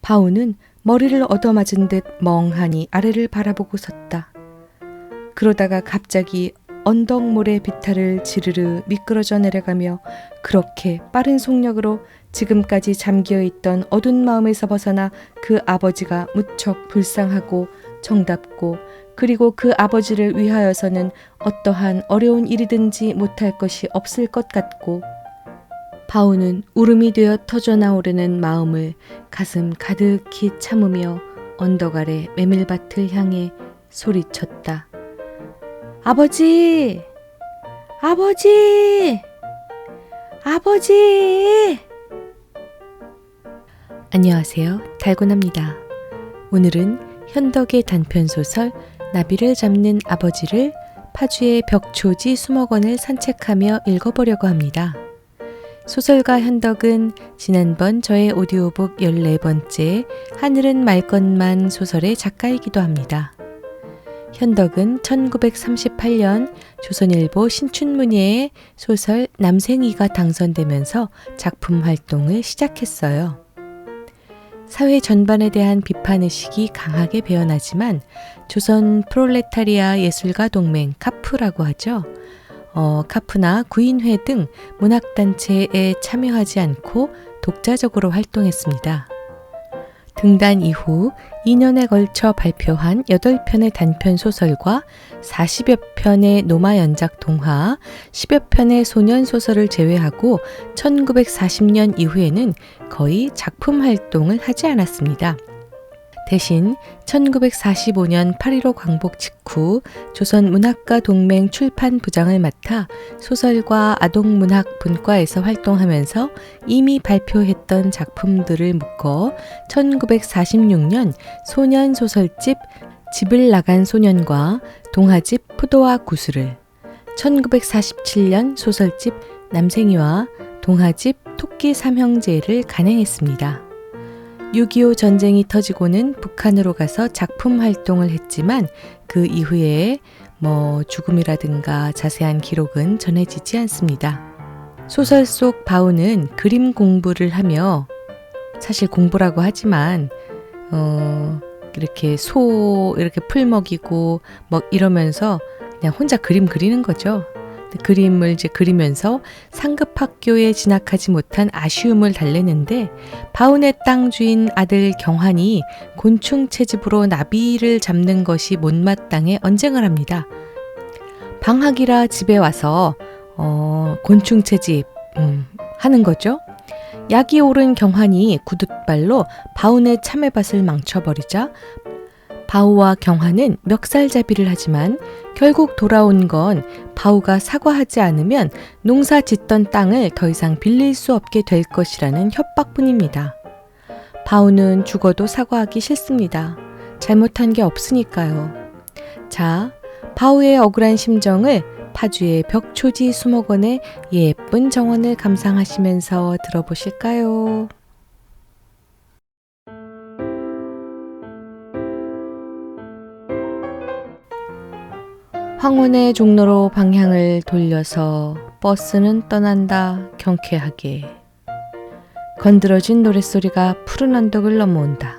바오는 머리를 얻어맞은 듯 멍하니 아래를 바라보고 섰다. 그러다가 갑자기 언덕 모래 비탈을 지르르 미끄러져 내려가며 그렇게 빠른 속력으로 지금까지 잠기어있던 어두운 마음에서 벗어나 그 아버지가 무척 불쌍하고 정답고 그리고 그 아버지를 위하여서는 어떠한 어려운 일이든지 못할 것이 없을 것 같고 바오는 울음이 되어 터져나오려는 마음을 가슴 가득히 참으며 언덕 아래 메밀밭을 향해 소리쳤다. 아버지! 아버지! 아버지! 안녕하세요. 달고나입니다. 오늘은 현덕의 단편소설 나비를 잡는 아버지를 파주의 벽초지 수목원을 산책하며 읽어보려고 합니다. 소설가 현덕은 지난번 저의 오디오북 14번째 하늘은 맑건만 소설의 작가이기도 합니다. 현덕은 1938년 조선일보 신춘문예에 소설 남생이가 당선되면서 작품 활동을 시작했어요. 사회 전반에 대한 비판의식이 강하게 배어나지만 조선 프롤레타리아 예술가 동맹 카프라고 하죠. 카프나 구인회 등 문학단체에 참여하지 않고 독자적으로 활동했습니다. 등단 이후 2년에 걸쳐 발표한 8편의 단편 소설과 40여 편의 노마 연작 동화, 10여 편의 소년 소설을 제외하고 1940년 이후에는 거의 작품 활동을 하지 않았습니다. 대신 1945년 8.15 광복 직후 조선문학가 동맹 출판부장을 맡아 소설과 아동문학 분과에서 활동하면서 이미 발표했던 작품들을 묶어 1946년 소년 소설집 집을 나간 소년과 동화집 포도와 구슬을, 1947년 소설집 남생이와 동화집 토끼 삼형제를 간행했습니다. 6.25 전쟁이 터지고는 북한으로 가서 작품 활동을 했지만 그 이후에 죽음이라든가 자세한 기록은 전해지지 않습니다. 소설 속 바오는 그림 공부를 하며 사실 공부라고 하지만 이렇게 이렇게 풀 먹이고 이러면서 그냥 혼자 그림 그리는 거죠. 그림을 이제 그리면서 상급 학교에 진학하지 못한 아쉬움을 달래는데 바운의 땅 주인 아들 경환이 곤충 채집으로 나비를 잡는 것이 못마땅해 언쟁을 합니다. 방학이라 집에 와서 곤충 채집 하는 거죠. 약이 오른 경환이 구둣발로 바운의 참외밭을 망쳐버리자 바우와 경환은 멱살잡이를 하지만 결국 돌아온 건 바우가 사과하지 않으면 농사 짓던 땅을 더 이상 빌릴 수 없게 될 것이라는 협박뿐입니다. 바우는 죽어도 사과하기 싫습니다. 잘못한 게 없으니까요. 자, 바우의 억울한 심정을 파주의 벽초지 수목원의 예쁜 정원을 감상하시면서 들어보실까요? 황혼의 종로로 방향을 돌려서 버스는 떠난다 경쾌하게. 건드러진 노랫소리가 푸른 언덕을 넘어온다.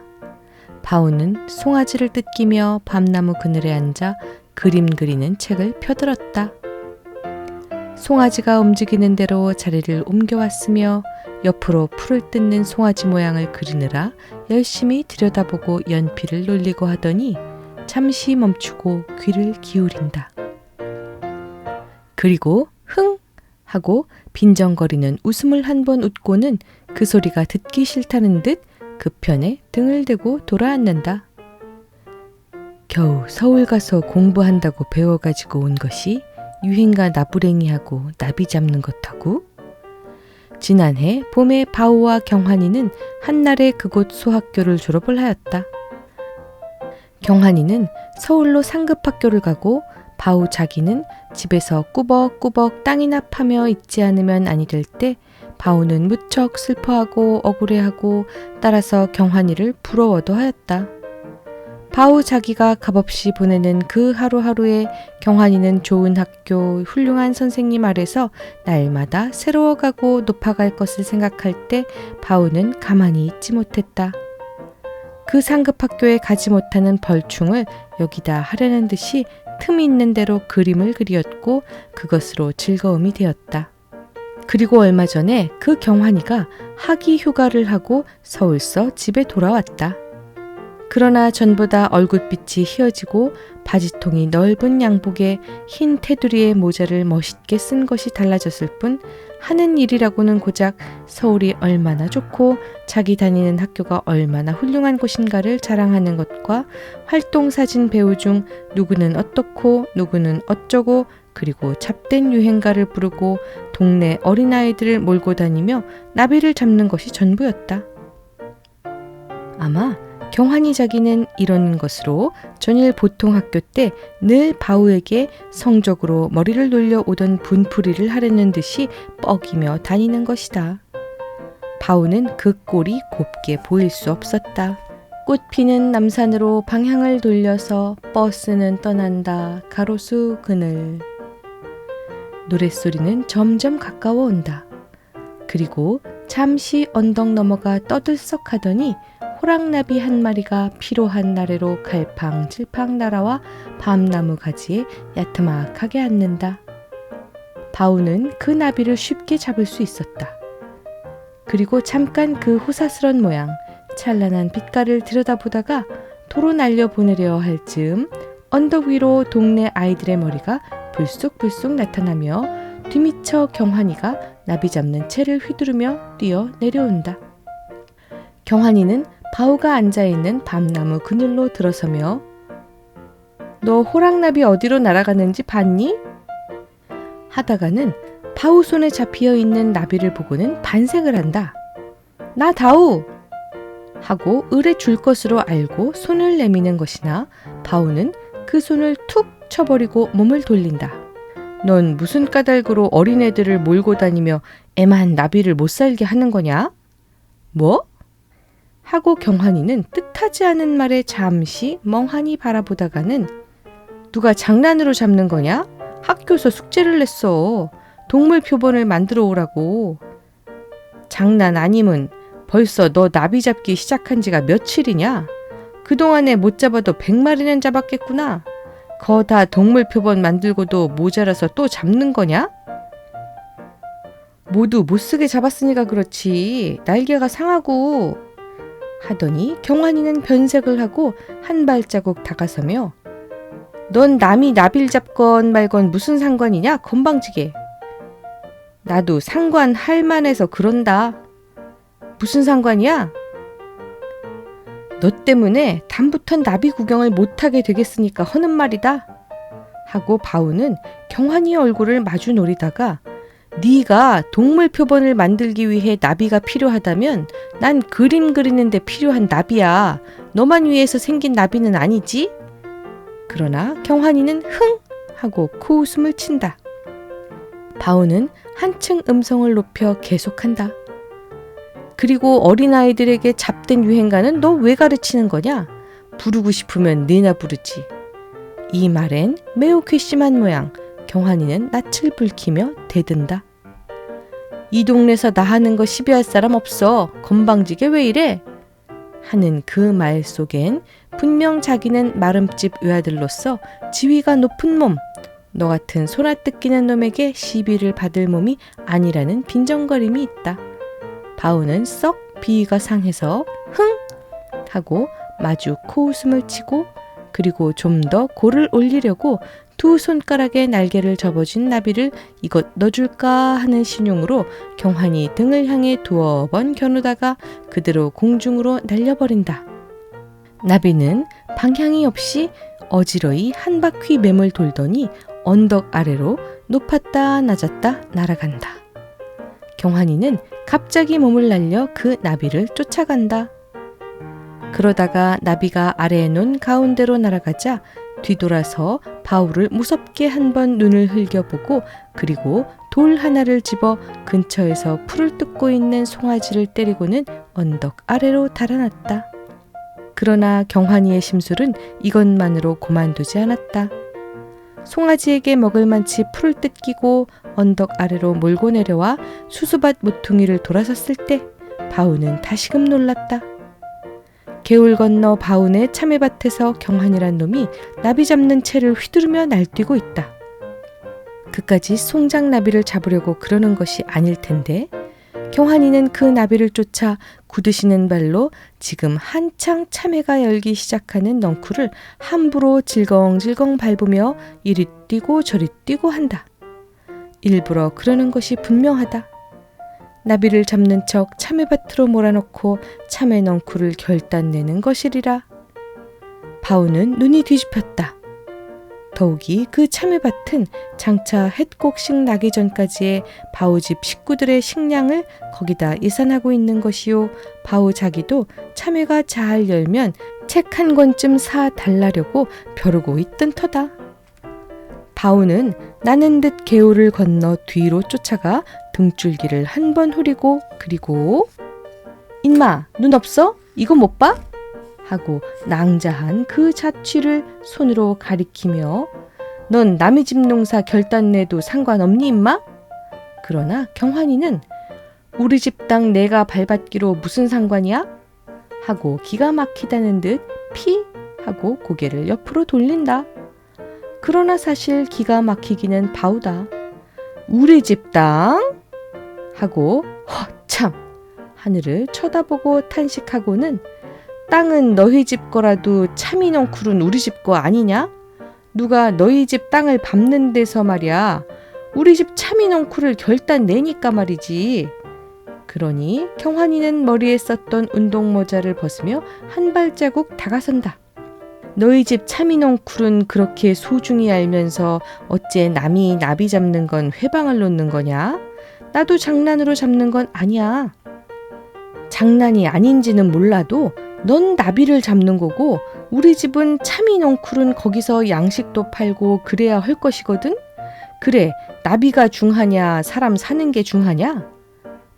바오는 송아지를 뜯기며 밤나무 그늘에 앉아 그림 그리는 책을 펴들었다. 송아지가 움직이는 대로 자리를 옮겨왔으며 옆으로 풀을 뜯는 송아지 모양을 그리느라 열심히 들여다보고 연필을 놀리고 하더니 잠시 멈추고 귀를 기울인다. 그리고 흥! 하고 빈정거리는 웃음을 한 번 웃고는 그 소리가 듣기 싫다는 듯 그 편에 등을 대고 돌아앉는다. 겨우 서울 가서 공부한다고 배워가지고 온 것이 유행가 나부랭이하고 나비 잡는 것하고? 지난해 봄에 바오와 경환이는 한날에 그곳 소학교를 졸업을 하였다. 경환이는 서울로 상급학교를 가고 바오 자기는 집에서 꾸벅꾸벅 땅이나 파며 있지 않으면 아니 될 때 바오는 무척 슬퍼하고 억울해하고 따라서 경환이를 부러워도 하였다. 바오 자기가 값없이 보내는 그 하루하루에 경환이는 좋은 학교, 훌륭한 선생님 아래서 날마다 새로워가고 높아갈 것을 생각할 때 바오는 가만히 있지 못했다. 그 상급 학교에 가지 못하는 벌충을 여기다 하려는 듯이 틈이 있는 대로 그림을 그리었고 그것으로 즐거움이 되었다. 그리고 얼마 전에 그 경환이가 학위 휴가를 하고 서울서 집에 돌아왔다. 그러나 전보다 얼굴빛이 희어지고 바지통이 넓은 양복에 흰 테두리의 모자를 멋있게 쓴 것이 달라졌을 뿐 하는 일이라고는 고작 서울이 얼마나 좋고 자기 다니는 학교가 얼마나 훌륭한 곳인가를 자랑하는 것과 활동사진 배우 중 누구는 어떻고 누구는 어쩌고 그리고 잡된 유행가를 부르고 동네 어린아이들을 몰고 다니며 나비를 잡는 것이 전부였다. 아마 경환이 자기는 이런 것으로 전일 보통 학교 때 늘 바우에게 성적으로 머리를 놀려 오던 분풀이를 하려는 듯이 뻐기며 다니는 것이다. 바우는 그 꼴이 곱게 보일 수 없었다. 꽃피는 남산으로 방향을 돌려서 버스는 떠난다. 가로수 그늘. 노랫소리는 점점 가까워 온다. 그리고 잠시 언덕 넘어가 떠들썩하더니 호랑나비 한 마리가 피로한 나래로 갈팡질팡 날아와 밤나무 가지에 야트막하게 앉는다. 바우는 그 나비를 쉽게 잡을 수 있었다. 그리고 잠깐 그 호사스런 모양, 찬란한 빛깔을 들여다보다가 도로 날려보내려 할 즈음 언덕 위로 동네 아이들의 머리가 불쑥불쑥 나타나며 뒤미처 경환이가 나비 잡는 채를 휘두르며 뛰어 내려온다. 경환이는 바우가 앉아있는 밤나무 그늘로 들어서며 너 호랑나비 어디로 날아가는지 봤니? 하다가는 바우 손에 잡혀 있는 나비를 보고는 반색을 한다. 나 다우! 하고 을에 줄 것으로 알고 손을 내미는 것이나 바우는 그 손을 툭 쳐버리고 몸을 돌린다. 넌 무슨 까닭으로 어린애들을 몰고 다니며 애만 나비를 못 살게 하는 거냐? 뭐? 하고 경환이는 뜻하지 않은 말에 잠시 멍하니 바라보다가는 누가 장난으로 잡는 거냐? 학교에서 숙제를 냈어. 동물 표본을 만들어 오라고. 장난 아님은 벌써 너 나비 잡기 시작한 지가 며칠이냐? 그동안에 못 잡아도 100마리는 잡았겠구나. 거 다 동물 표본 만들고도 모자라서 또 잡는 거냐? 모두 못쓰게 잡았으니까 그렇지. 날개가 상하고. 하더니 경환이는 변색을 하고 한 발자국 다가서며 넌 남이 나비를 잡건 말건 무슨 상관이냐? 건방지게. 나도 상관할 만해서 그런다. 무슨 상관이야? 너 때문에 다음부턴 나비 구경을 못하게 되겠으니까 하는 말이다. 하고 바우는 경환이의 얼굴을 마주 노리다가 네가 동물 표본을 만들기 위해 나비가 필요하다면 난 그림 그리는데 필요한 나비야. 너만 위해서 생긴 나비는 아니지? 그러나 경환이는 흥! 하고 코웃음을 친다. 바우는 한층 음성을 높여 계속한다. 그리고 어린아이들에게 잡된 유행가는 너 왜 가르치는 거냐? 부르고 싶으면 네나 부르지. 이 말엔 매우 괘씸한 모양 경환이는 낯을 붉히며 대든다. 이 동네에서 나 하는 거 시비할 사람 없어. 건방지게 왜 이래? 하는 그 말 속엔 분명 자기는 마름집 외아들로서 지위가 높은 몸, 너 같은 소나 뜯기는 놈에게 시비를 받을 몸이 아니라는 빈정거림이 있다. 바우는 썩 비위가 상해서 흥! 하고 마주 코웃음을 치고 그리고 좀 더 골을 올리려고 두 손가락에 날개를 접어준 나비를 이것 넣어줄까 하는 신용으로 경환이 등을 향해 두어 번 겨누다가 그대로 공중으로 날려버린다. 나비는 방향이 없이 어지러이 한 바퀴 맴을 돌더니 언덕 아래로 높았다 낮았다 날아간다. 경환이는 갑자기 몸을 날려 그 나비를 쫓아간다. 그러다가 나비가 아래에 놓은 가운데로 날아가자 뒤돌아서 바우를 무섭게 한번 눈을 흘겨보고 그리고 돌 하나를 집어 근처에서 풀을 뜯고 있는 송아지를 때리고는 언덕 아래로 달아났다. 그러나 경환이의 심술은 이것만으로 고만두지 않았다. 송아지에게 먹을 만치 풀을 뜯기고 언덕 아래로 몰고 내려와 수수밭 모퉁이를 돌아섰을 때 바우는 다시금 놀랐다. 개울 건너 바운의 참외밭에서 경환이란 놈이 나비 잡는 채를 휘두르며 날뛰고 있다. 그까지 송장나비를 잡으려고 그러는 것이 아닐 텐데 경환이는 그 나비를 쫓아 굳으시는 발로 지금 한창 참외가 열기 시작하는 넝쿨을 함부로 질겅질겅 밟으며 이리 뛰고 저리 뛰고 한다. 일부러 그러는 것이 분명하다. 나비를 잡는 척 참외밭으로 몰아넣고 참외 넝쿨을 결단내는 것이리라. 바우는 눈이 뒤집혔다. 더욱이 그 참외밭은 장차 햇곡식 나기 전까지의 바우집 식구들의 식량을 거기다 예산하고 있는 것이요. 바우 자기도 참외가 잘 열면 책 한 권쯤 사 달라려고 벼르고 있던 터다. 바우는 나는 듯 개울을 건너 뒤로 쫓아가 등줄기를 한 번 후리고 그리고 인마 눈 없어? 이거 못 봐? 하고 낭자한 그 자취를 손으로 가리키며 넌 남의 집 농사 결단내도 상관없니 임마? 그러나 경환이는 우리 집 땅 내가 밟았기로 무슨 상관이야? 하고 기가 막히다는 듯 피? 하고 고개를 옆으로 돌린다. 그러나 사실 기가 막히기는 바우다. 우리 집 땅? 하고 허참 하늘을 쳐다보고 탄식하고는 땅은 너희 집 거라도 참이 넝쿨은 우리 집 거 아니냐? 누가 너희 집 땅을 밟는 데서 말이야. 우리 집 참이 넝쿨을 결단 내니까 말이지. 그러니 경환이는 머리에 썼던 운동모자를 벗으며 한 발자국 다가선다. 너희 집 참이 넝쿨은 그렇게 소중히 알면서 어째 남이 나비 잡는 건 회방을 놓는 거냐? 나도 장난으로 잡는 건 아니야. 장난이 아닌지는 몰라도 넌 나비를 잡는 거고 우리 집은 참이 넝쿨은 거기서 양식도 팔고 그래야 할 것이거든. 그래 나비가 중하냐 사람 사는 게 중하냐?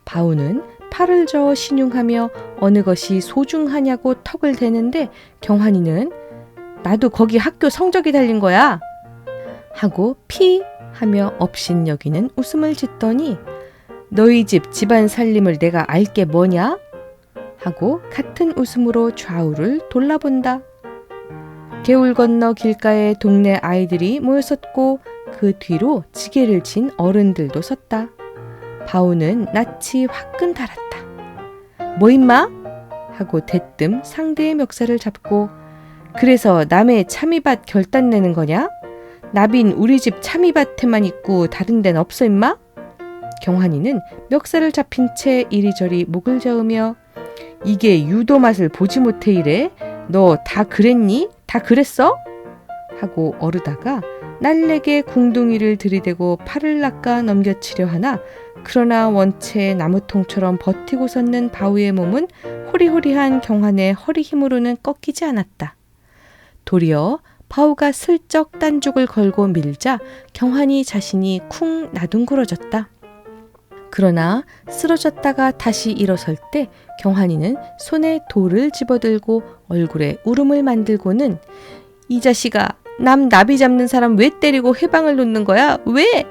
바우는 팔을 저어 신용하며 어느 것이 소중하냐고 턱을 대는데 경환이는 나도 거기 학교 성적이 달린 거야 하고 피 하며 업신여기는 웃음을 짓더니 너희 집 집안 살림을 내가 알게 뭐냐? 하고 같은 웃음으로 좌우를 돌아본다. 개울 건너 길가에 동네 아이들이 모여섰고 그 뒤로 지게를 진 어른들도 섰다. 바우는 낯이 화끈 달았다. 뭐 임마? 하고 대뜸 상대의 멱살을 잡고 그래서 남의 참이밭 결단 내는 거냐? 나빈 우리 집 참이밭에만 있고 다른 데는 없어 임마? 경환이는 멱살을 잡힌 채 이리저리 목을 저으며 이게 유도 맛을 보지 못해 이래? 너 다 그랬니? 다 그랬어? 하고 어르다가 날래게 궁둥이를 들이대고 팔을 낚아 넘겨치려 하나 그러나 원체 나무통처럼 버티고 섰는 바우의 몸은 호리호리한 경환의 허리 힘으로는 꺾이지 않았다. 도리어 바우가 슬쩍 딴죽을 걸고 밀자 경환이 자신이 쿵 나둥그러졌다. 그러나 쓰러졌다가 다시 일어설 때 경환이는 손에 돌을 집어들고 얼굴에 울음을 만들고는 이 자식아 남 나비 잡는 사람 왜 때리고 회방을 놓는 거야? 왜?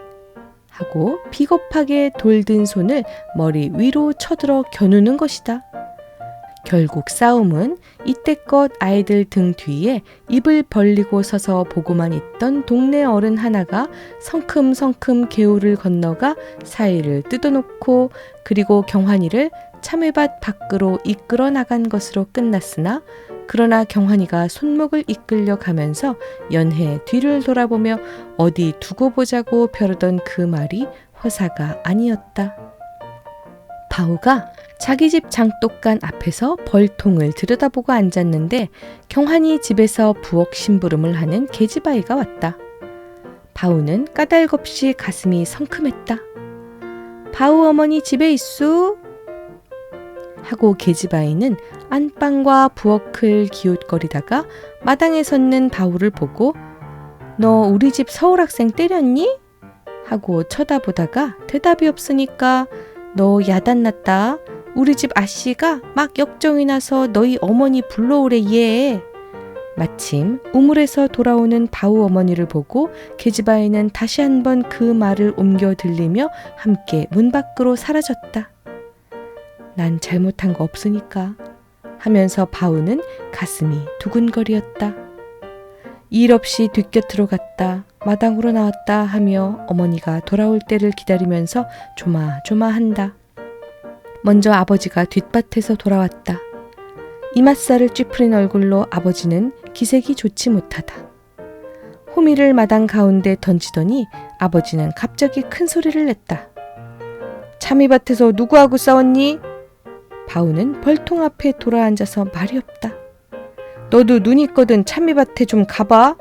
하고 비겁하게 돌든 손을 머리 위로 쳐들어 겨누는 것이다. 결국 싸움은 이때껏 아이들 등 뒤에 입을 벌리고 서서 보고만 있던 동네 어른 하나가 성큼성큼 개울을 건너가 사이를 뜯어놓고 그리고 경환이를 참외밭 밖으로 이끌어 나간 것으로 끝났으나 그러나 경환이가 손목을 이끌려 가면서 연해 뒤를 돌아보며 어디 두고 보자고 벼르던 그 말이 허사가 아니었다. 바우가 자기 집 장독간 앞에서 벌통을 들여다보고 앉았는데 경환이 집에서 부엌 심부름을 하는 계집아이가 왔다. 바우는 까닭없이 가슴이 성큼했다. 바우 어머니 집에 있수? 하고 계집아이는 안방과 부엌을 기웃거리다가 마당에 섰는 바우를 보고 너 우리 집 서울학생 때렸니? 하고 쳐다보다가 대답이 없으니까 너 야단났다. 우리 집 아씨가 막 역정이 나서 너희 어머니 불러오래 얘. 마침 우물에서 돌아오는 바우 어머니를 보고 계집아이는 다시 한번 그 말을 옮겨 들리며 함께 문 밖으로 사라졌다. 난 잘못한 거 없으니까 하면서 바우는 가슴이 두근거리었다. 일 없이 뒷곁으로 갔다 마당으로 나왔다 하며 어머니가 돌아올 때를 기다리면서 조마조마한다. 먼저 아버지가 뒷밭에서 돌아왔다. 이맛살을 찌푸린 얼굴로 아버지는 기색이 좋지 못하다. 호미를 마당 가운데 던지더니 아버지는 갑자기 큰 소리를 냈다. 참이밭에서 누구하고 싸웠니? 바우는 벌통 앞에 돌아앉아서 말이 없다. 너도 눈 있거든 참이밭에 좀 가봐.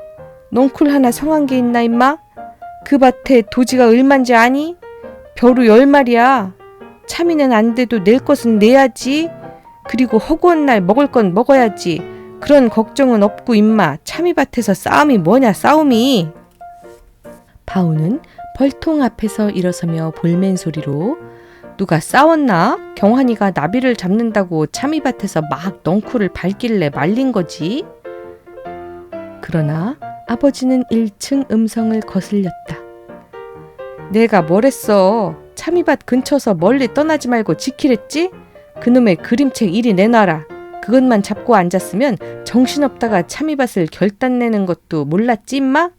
넝쿨 하나 성한 게 있나 임마? 그 밭에 도지가 얼만지 아니? 벼루 10마리야. 참이는 안 돼도 낼 것은 내야지. 그리고 허구한 날 먹을 건 먹어야지. 그런 걱정은 없고 임마. 참이밭에서 싸움이 뭐냐 싸움이. 바우는 벌통 앞에서 일어서며 볼멘 소리로 누가 싸웠나? 경환이가 나비를 잡는다고 참이밭에서 막 넝쿨을 밟길래 말린 거지. 그러나 아버지는 1층 음성을 거슬렸다. 내가 뭐랬어. 참이밭 근처서 멀리 떠나지 말고 지키랬지? 그놈의 그림책 이리 내놔라. 그것만 잡고 앉았으면 정신없다가 참이밭을 결단내는 것도 몰랐지 임마?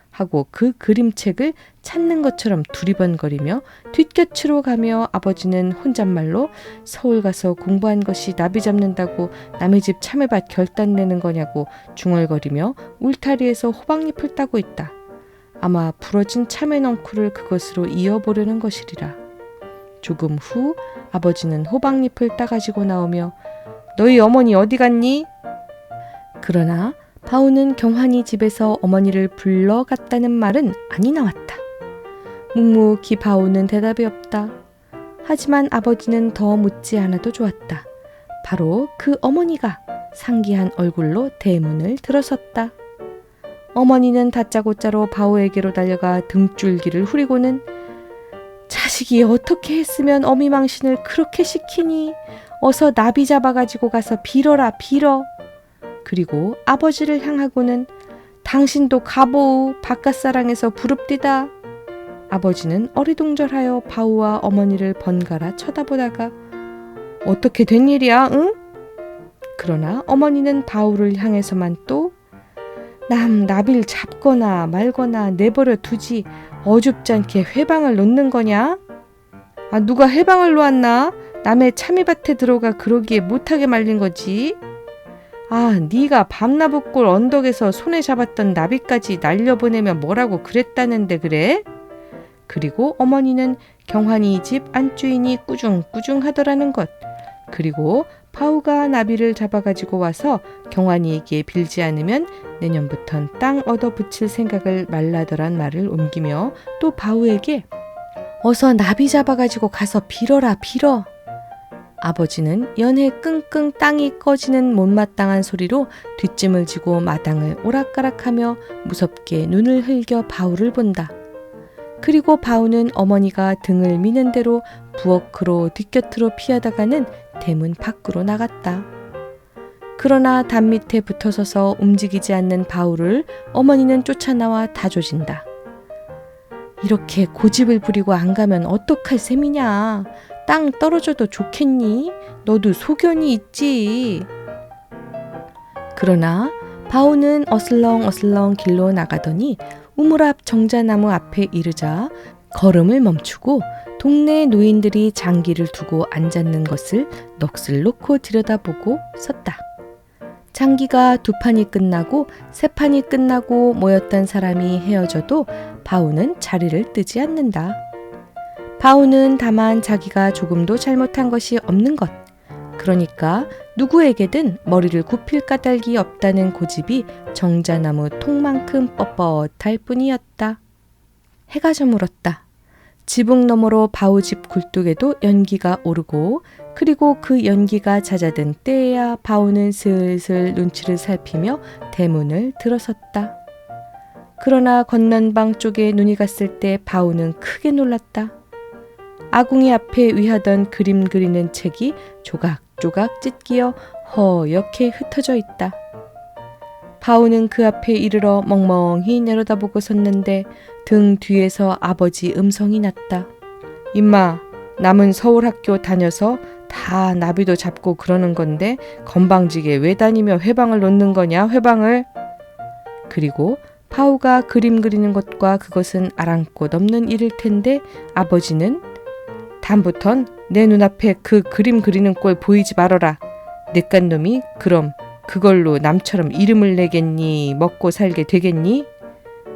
하고 그 그림책을 찾는 것처럼 두리번거리며 뒷곁으로 가며 아버지는 혼잣말로 서울 가서 공부한 것이 나비 잡는다고 남의 집 참외밭 결단내는 거냐고 중얼거리며 울타리에서 호박잎을 따고 있다. 아마 부러진 참외 넝쿨을 그것으로 이어보려는 것이리라. 조금 후 아버지는 호박잎을 따가지고 나오며 너희 어머니 어디 갔니? 그러나 바우는 경환이 집에서 어머니를 불러갔다는 말은 아니 나왔다. 묵묵히 바우는 대답이 없다. 하지만 아버지는 더 묻지 않아도 좋았다. 바로 그 어머니가 상기한 얼굴로 대문을 들어섰다. 어머니는 다짜고짜로 바우에게로 달려가 등줄기를 후리고는 자식이 어떻게 했으면 어미망신을 그렇게 시키니? 어서 나비 잡아가지고 가서 빌어라 빌어. 그리고 아버지를 향하고는 당신도 가보우 바깥사랑에서 부릅디다. 아버지는 어리둥절하여 바우와 어머니를 번갈아 쳐다보다가 어떻게 된 일이야 응? 그러나 어머니는 바우를 향해서만 또 남 나비를 잡거나 말거나 내버려 두지 어줍지 않게 회방을 놓는 거냐? 아 누가 회방을 놓았나? 남의 참이밭에 들어가 그러기에 못하게 말린 거지. 아 네가 밤나부골 언덕에서 손에 잡았던 나비까지 날려보내며 뭐라고 그랬다는데 그래? 그리고 어머니는 경환이 집 안주인이 꾸중꾸중 하더라는 것. 그리고 바우가 나비를 잡아가지고 와서 경환이에게 빌지 않으면 내년부턴 땅 얻어 붙일 생각을 말라더란 말을 옮기며 또 바우에게 어서 나비 잡아가지고 가서 빌어라 빌어. 아버지는 연해 끙끙 땅이 꺼지는 못마땅한 소리로 뒷짐을 지고 마당을 오락가락하며 무섭게 눈을 흘겨 바우를 본다. 그리고 바우는 어머니가 등을 미는 대로 부엌으로 뒷곁으로 피하다가는 대문 밖으로 나갔다. 그러나 담 밑에 붙어서서 움직이지 않는 바우를 어머니는 쫓아나와 다조진다. 이렇게 고집을 부리고 안 가면 어떡할 셈이냐. 땅 떨어져도 좋겠니? 너도 소견이 있지. 그러나 바우는 어슬렁어슬렁 길로 나가더니 우물 앞 정자나무 앞에 이르자 걸음을 멈추고 동네 노인들이 장기를 두고 앉았는 것을 넋을 놓고 들여다보고 섰다. 장기가 2판이 끝나고 3판이 끝나고 모였던 사람이 헤어져도 바우는 자리를 뜨지 않는다. 바우는 다만 자기가 조금도 잘못한 것이 없는 것, 그러니까 누구에게든 머리를 굽힐 까닭이 없다는 고집이 정자나무 통만큼 뻣뻣할 뿐이었다. 해가 저물었다. 지붕 너머로 바우집 굴뚝에도 연기가 오르고 그리고 그 연기가 잦아든 때에야 바우는 슬슬 눈치를 살피며 대문을 들어섰다. 그러나 건넌방 쪽에 눈이 갔을 때 바우는 크게 놀랐다. 아궁이 앞에 위하던 그림 그리는 책이 조각조각 찢기어 허옇게 흩어져 있다. 바우는 그 앞에 이르러 멍멍히 내려다보고 섰는데 등 뒤에서 아버지 음성이 났다. 임마, 남은 서울학교 다녀서 다 나비도 잡고 그러는 건데 건방지게 왜 다니며 회방을 놓는 거냐, 회방을. 그리고 파우가 그림 그리는 것과 그것은 아랑곳 없는 일일 텐데 아버지는 다음부턴 내 눈앞에 그 그림 그리는 꼴 보이지 말어라. 내깟 놈이 그럼 그걸로 남처럼 이름을 내겠니? 먹고 살게 되겠니?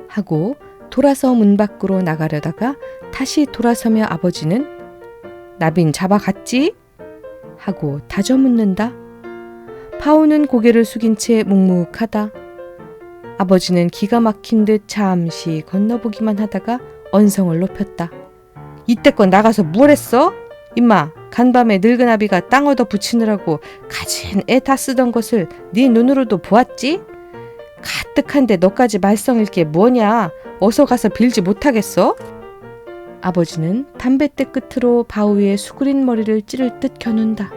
하고 돌아서 문 밖으로 나가려다가 다시 돌아서며 아버지는 나빈 잡아갔지? 하고 다져 묻는다. 파우는 고개를 숙인 채 묵묵하다. 아버지는 기가 막힌 듯 잠시 건너보기만 하다가 언성을 높였다. 이때껏 나가서 뭘 했어? 임마, 간밤에 늙은 아비가 땅 얻어 붙이느라고 가진 애 다 쓰던 것을 네 눈으로도 보았지? 가뜩한데 너까지 말썽일 게 뭐냐? 어서 가서 빌지 못하겠어? 아버지는 담뱃대 끝으로 바우의 수그린 머리를 찌를 듯 겨눈다.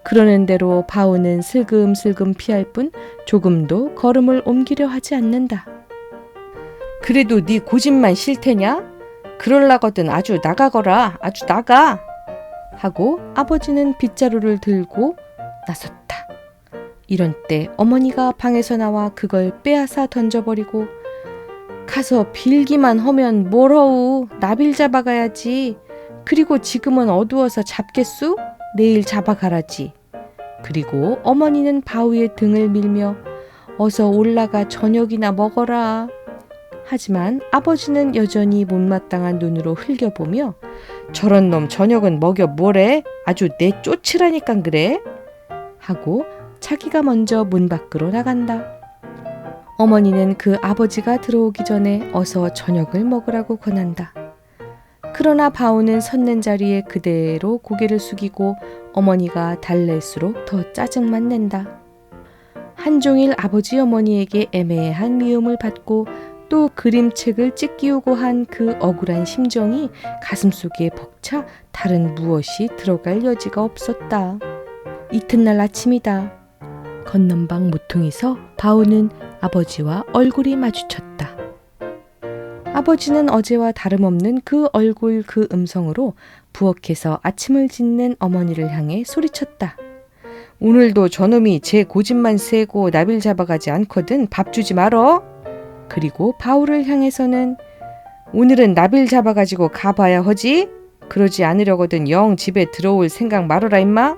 그러는 대로 바우는 슬금슬금 피할 뿐 조금도 걸음을 옮기려 하지 않는다. 그래도 네 고집만 싫대냐? 그럴라거든 아주 나가거라. 아주 나가. 하고 아버지는 빗자루를 들고 나섰다. 이런 때 어머니가 방에서 나와 그걸 빼앗아 던져버리고 가서 빌기만 하면 뭐러우. 나빌 잡아가야지. 그리고 지금은 어두워서 잡겠수? 내일 잡아가라지. 그리고 어머니는 바우의 등을 밀며 어서 올라가 저녁이나 먹어라. 하지만 아버지는 여전히 못마땅한 눈으로 흘겨보며 저런 놈 저녁은 먹여 뭐래? 아주 내쫓으라니깐 그래? 하고 자기가 먼저 문 밖으로 나간다. 어머니는 그 아버지가 들어오기 전에 어서 저녁을 먹으라고 권한다. 그러나 바우는 섰는 자리에 그대로 고개를 숙이고 어머니가 달랠수록 더 짜증만 낸다. 한종일 아버지 어머니에게 애매한 미움을 받고 또 그림책을 찢기우고 한 그 억울한 심정이 가슴속에 벅차 다른 무엇이 들어갈 여지가 없었다. 이튿날 아침이다. 건넌방 모퉁이서 바우는 아버지와 얼굴이 마주쳤다. 아버지는 어제와 다름없는 그 얼굴 그 음성으로 부엌에서 아침을 짓는 어머니를 향해 소리쳤다. 오늘도 저놈이 제 고집만 세고 나빌 잡아가지 않거든 밥 주지 말어. 그리고 바우를 향해서는 오늘은 나빌 잡아가지고 가봐야 허지? 그러지 않으려거든 영 집에 들어올 생각 말어라 임마.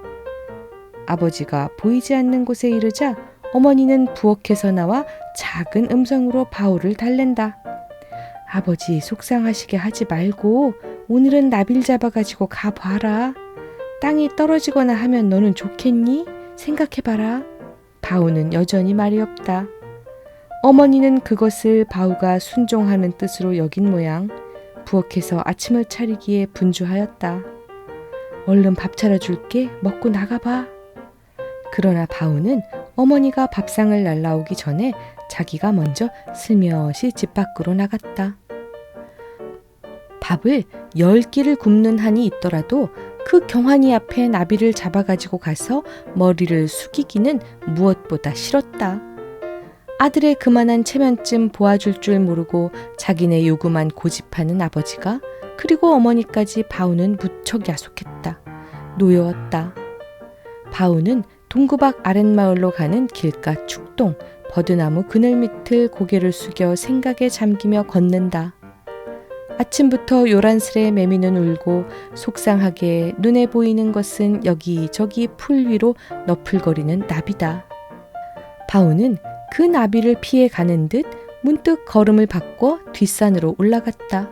아버지가 보이지 않는 곳에 이르자 어머니는 부엌에서 나와 작은 음성으로 바우를 달랜다. 아버지 속상하시게 하지 말고 오늘은 나빌 잡아가지고 가봐라. 땅이 떨어지거나 하면 너는 좋겠니? 생각해봐라. 바우는 여전히 말이 없다. 어머니는 그것을 바우가 순종하는 뜻으로 여긴 모양 부엌에서 아침을 차리기에 분주하였다. 얼른 밥 차려줄게. 먹고 나가봐. 그러나 바우는 어머니가 밥상을 날라오기 전에 자기가 먼저 슬며시 집 밖으로 나갔다. 밥을 10끼를 굽는 한이 있더라도 그 경환이 앞에 나비를 잡아가지고 가서 머리를 숙이기는 무엇보다 싫었다. 아들의 그만한 체면쯤 보아줄 줄 모르고 자기네 요구만 고집하는 아버지가 그리고 어머니까지 바우는 무척 야속했다. 노여웠다. 바우는 동구박 아랫마을로 가는 길가 축동 버드나무 그늘 밑을 고개를 숙여 생각에 잠기며 걷는다. 아침부터 요란스레 매미는 울고 속상하게 눈에 보이는 것은 여기저기 풀 위로 너풀거리는 나비다. 바우는 그 나비를 피해 가는 듯 문득 걸음을 바꿔 뒷산으로 올라갔다.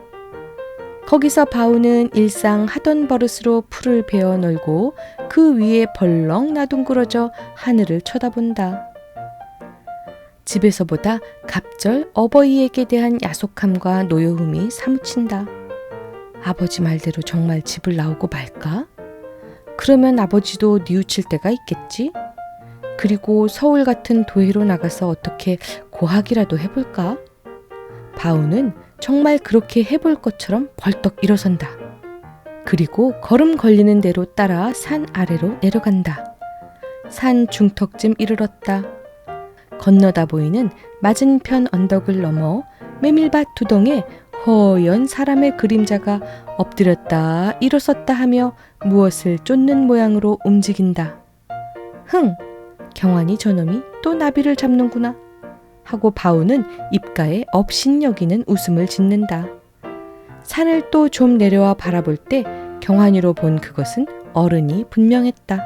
거기서 바우는 일상 하던 버릇으로 풀을 베어 널고 그 위에 벌렁 나둥그러져 하늘을 쳐다본다. 집에서보다 갑절 어버이에게 대한 야속함과 노여움이 사무친다. 아버지 말대로 정말 집을 나오고 말까? 그러면 아버지도 뉘우칠 때가 있겠지? 그리고 서울 같은 도회로 나가서 어떻게 고학이라도 해볼까? 바우는 정말 그렇게 해볼 것처럼 벌떡 일어선다. 그리고 걸음 걸리는 대로 따라 산 아래로 내려간다. 산 중턱쯤 이르렀다. 건너다 보이는 맞은편 언덕을 넘어 메밀밭 두덩에 허연 사람의 그림자가 엎드렸다 일어섰다 하며 무엇을 쫓는 모양으로 움직인다. 흥! 경환이 저놈이 또 나비를 잡는구나 하고 바우는 입가에 업신여기는 웃음을 짓는다. 산을 또 좀 내려와 바라볼 때 경환이로 본 그것은 어른이 분명했다.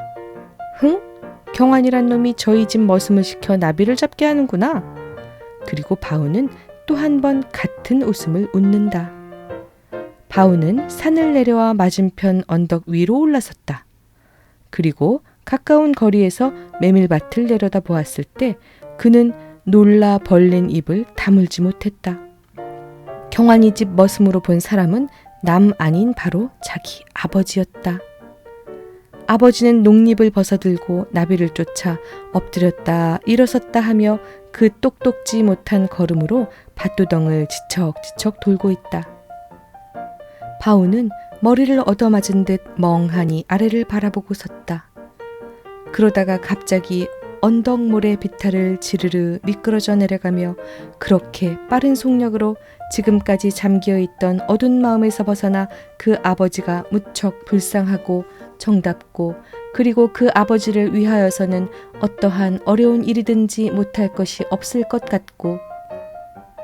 흥? 경환이란 놈이 저희 집 머슴을 시켜 나비를 잡게 하는구나. 그리고 바우는 또 한 번 같은 웃음을 웃는다. 바우는 산을 내려와 맞은편 언덕 위로 올라섰다. 그리고 가까운 거리에서 메밀밭을 내려다 보았을 때 그는 놀라 벌린 입을 다물지 못했다. 경환이 집 머슴으로 본 사람은 남 아닌 바로 자기 아버지였다. 아버지는 농잎을 벗어들고 나비를 쫓아 엎드렸다 일어섰다 하며 그 똑똑지 못한 걸음으로 밭두덩을 지척지척 돌고 있다. 바우는 머리를 얻어맞은 듯 멍하니 아래를 바라보고 섰다. 그러다가 갑자기 언덕 모래 비탈을 지르르 미끄러져 내려가며 그렇게 빠른 속력으로 지금까지 잠겨있던 어두운 마음에서 벗어나 그 아버지가 무척 불쌍하고 정답고 그리고 그 아버지를 위하여서는 어떠한 어려운 일이든지 못할 것이 없을 것 같고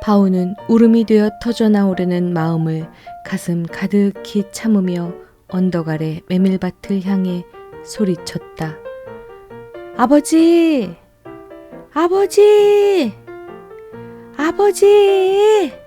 바우는 울음이 되어 터져나오려는 마음을 가슴 가득히 참으며 언덕 아래 메밀밭을 향해 소리쳤다. 아버지! 아버지! 아버지!